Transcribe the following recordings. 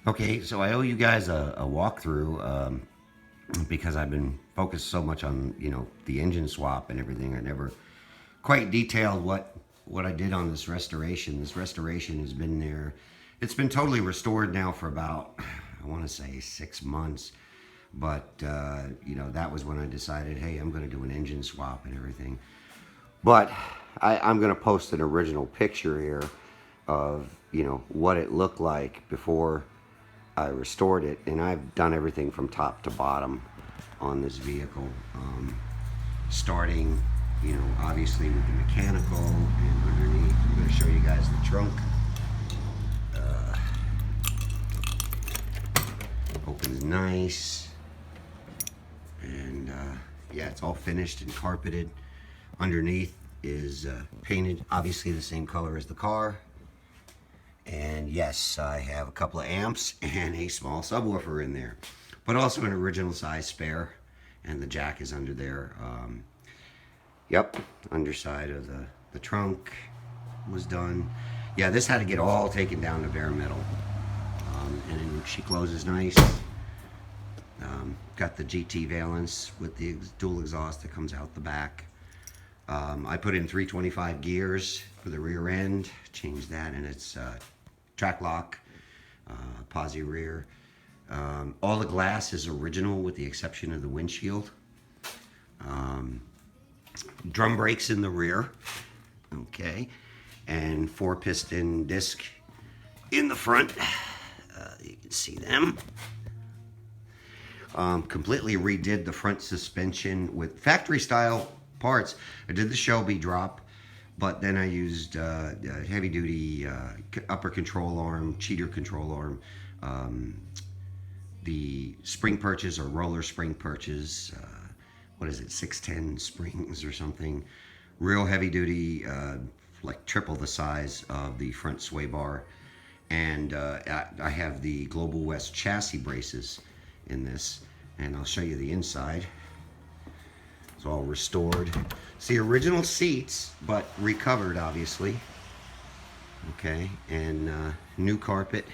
Okay, so I owe you guys a walkthrough because I've been focused so much on the engine swap and everything. I never quite detailed what I did on this restoration. This restoration has been there. It's been totally restored now for about, I want to say, 6 months. But that was when I decided, hey, I'm going to do an engine swap and everything. But I'm going to post an original picture here of what it looked like before I restored it, and I've done everything from top to bottom on this vehicle, starting obviously with the mechanical and underneath. I'm going to show you guys the trunk. Opens nice, and yeah, it's all finished and carpeted. Underneath is painted obviously the same color as the car. And yes, I have a couple of amps and a small subwoofer in there, but also an original size spare, and the jack is under there. Yep, underside of the trunk was done. Yeah, this had to get all taken down to bare metal. And then she closes nice. Got the GT valence with the dual exhaust that comes out the back. I put in 325 gears for the rear end, changed that, and it's track lock, posi rear. All the glass is original with the exception of the windshield. Drum brakes in the rear, okay, and 4-piston disc in the front. You can see them. Completely redid the front suspension with factory style parts. I did the Shelby drop, but then I used heavy duty upper control arm, cheater control arm, the spring perches or roller spring perches. What is it, 610 springs or something? Real heavy duty, like triple the size of the front sway bar. And I have the Global West chassis braces in this, and I'll show you the inside. It's all restored. It's the original seats, but recovered obviously. Okay, and new carpet,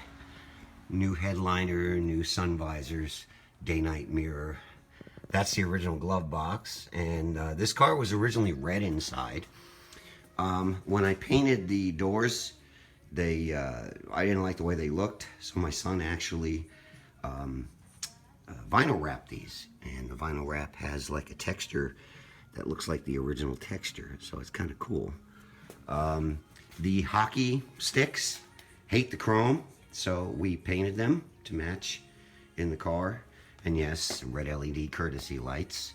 new headliner, new sun visors, day-night mirror. That's the original glove box, and this car was originally red inside. When I painted the doors, I didn't like the way they looked, so my son actually vinyl wrapped these, and the vinyl wrap has like a texture that looks like the original texture, so it's kind of cool. The hockey sticks hate the chrome, so we painted them to match in the car. And yes, red LED courtesy lights.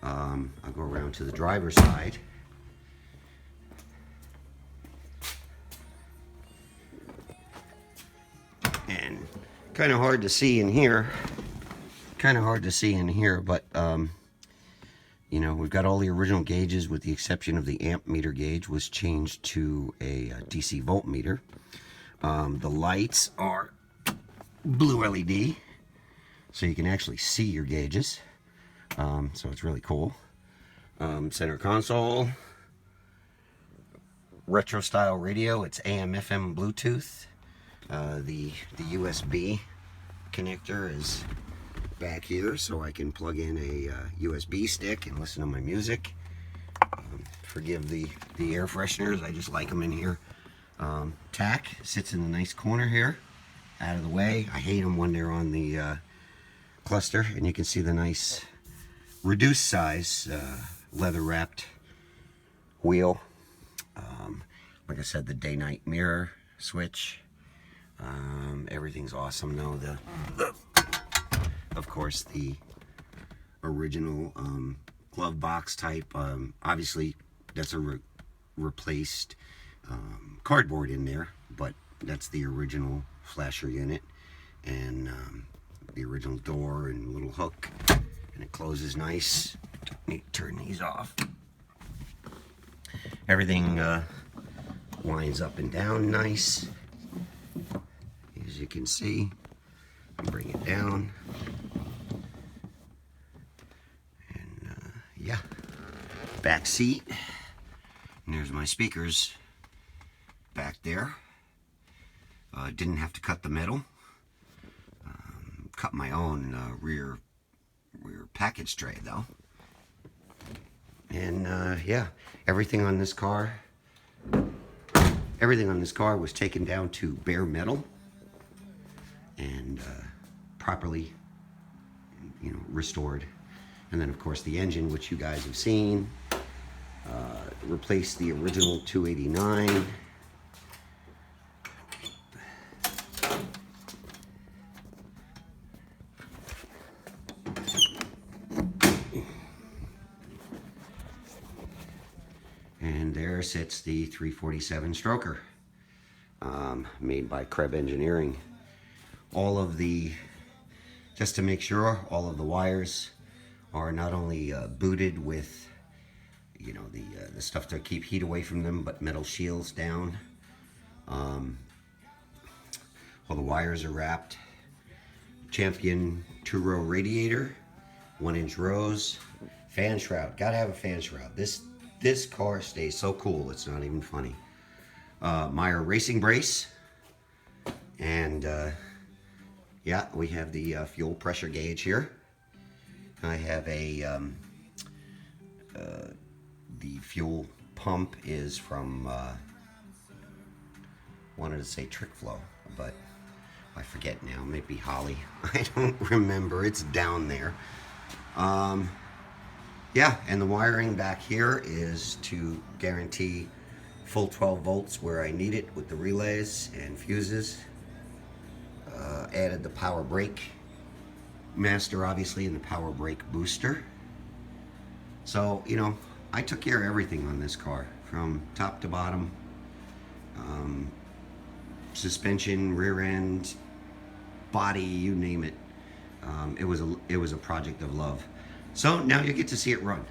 I'll go around to the driver's side. And kind of hard to see in here. But we've got all the original gauges with the exception of the amp meter gauge was changed to a DC voltmeter. The lights are blue LED, so you can actually see your gauges. So it's really cool. Center console, retro style radio. It's AM, FM, Bluetooth. The USB connector is back here, so I can plug in a USB stick and listen to my music. Forgive the air fresheners, I just like them in here. Tack sits in the nice corner here, out of the way. I hate them when they're on the cluster, and you can see the nice reduced size leather wrapped wheel. Like I said, the day-night mirror switch. Everything's awesome though. Of course, the original glove box type. Obviously, that's a replaced cardboard in there, but that's the original flasher unit, and the original door and little hook, and it closes nice. Let me turn these off. Everything winds up and down nice, as you can see. Bring it down, and yeah, back seat, and there's my speakers back there. Didn't have to cut the metal, rear package tray though. And yeah, everything on this car was taken down to bare metal and properly, you know, restored. And then of course the engine, which you guys have seen, replaced the original 289. And there sits the 347 stroker, made by Krebs Engineering. All of the, just to make sure, all of the wires are not only booted with, you know, the stuff to keep heat away from them, but metal shields down. All the wires are wrapped. Champion 2-row radiator, 1-inch rows, fan shroud. Gotta have a fan shroud. This car stays so cool, it's not even funny. Meyer racing brace, and yeah, we have the fuel pressure gauge here. I have a the fuel pump is from wanted to say Trick Flow, but I forget now. Maybe Holly. I don't remember. It's down there. Yeah, and the wiring back here is to guarantee full 12 volts where I need it with the relays and fuses. Added the power brake master, obviously, and the power brake booster. So, you know, I took care of everything on this car from top to bottom. Suspension, rear end, body, you name it. It was a project of love. So now you get to see it run.